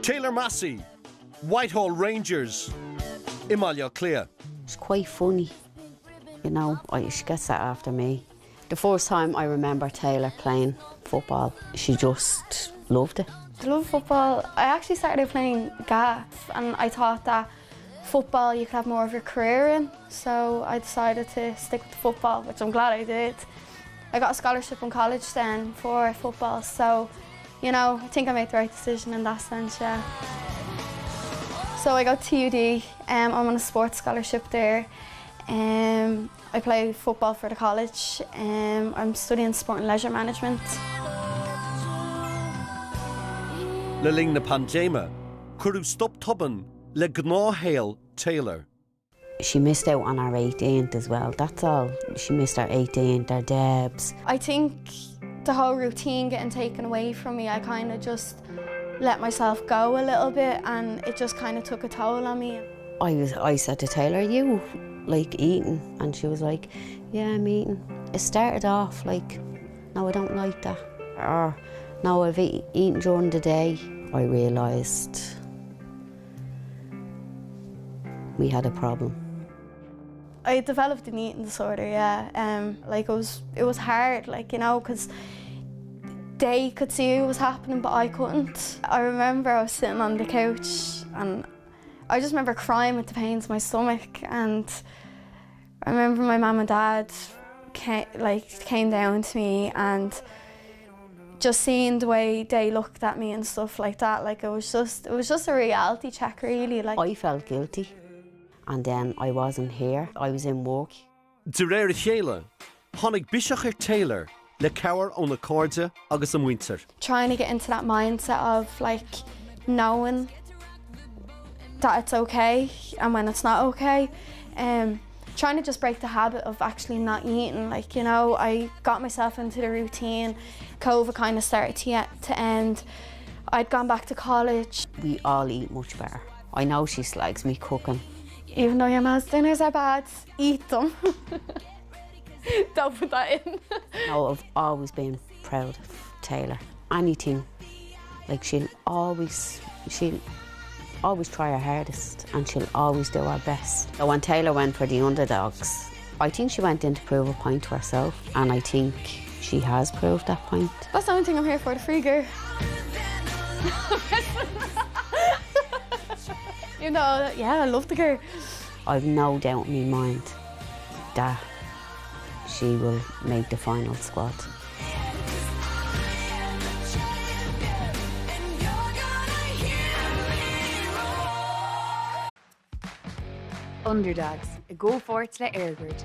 Taylor Massey, Whitehall Rangers, Imalia Clea. It's quite funny, you know, she gets that after me. The first time I remember Taylor playing football, she just loved it. I love football. I actually started playing GAF and I thought that football you could have more of your career in, so I decided to stick with football, which I'm glad I did. I got a scholarship in college then for football, so you know, I think I made the right decision in that sense, yeah. So I got to UD, I'm on a sports scholarship there. I play football for the college. I'm studying sport and leisure management. Le ling na Panjama, Kuru stop tubban, le gnaw Taylor. She missed out on her 18th as well, that's all. She missed her 18th, her debs. I think the whole routine getting taken away from me, I kind of just let myself go a little bit and it just kind of took a toll on me. I said to Taylor, "Are you like eating?" And she was like, "Yeah, I'm eating." It started off like, "No, I don't like that." Or, "No, I've eaten during the day." I realised we had a problem. I developed an eating disorder, yeah. Like it was hard, like, you know, because they could see it was happening, but I couldn't. I remember I was sitting on the couch and I just remember crying with the pains in my stomach, and I remember my mum and dad came down to me and just seeing the way they looked at me and stuff like that, like it was just a reality check really. Like I felt guilty. And then I wasn't here, I was in work. Duréir chéile, Honnig Bishocher Taylor, le cower on the corda agus am winter. Trying to get into that mindset of like knowing that it's okay and when it's not okay. Trying to just break the habit of actually not eating. Like, you know, I got myself into the routine. COVID kind of started to end. I'd gone back to college. We all eat much better. I know she slags me cooking. Even though your man's dinners are bad, eat them. Don't put that in. No, I've always been proud of Taylor. Anything, like she'll always try her hardest and she'll always do her best. So when Taylor went for the underdogs, I think she went in to prove a point to herself, and I think she has proved that point. That's the only thing I'm here for, the free gear. You know, yeah, I love the girl. I've no doubt in my mind that she will make the final squad. Underdogs, a go forward to the Airgrid.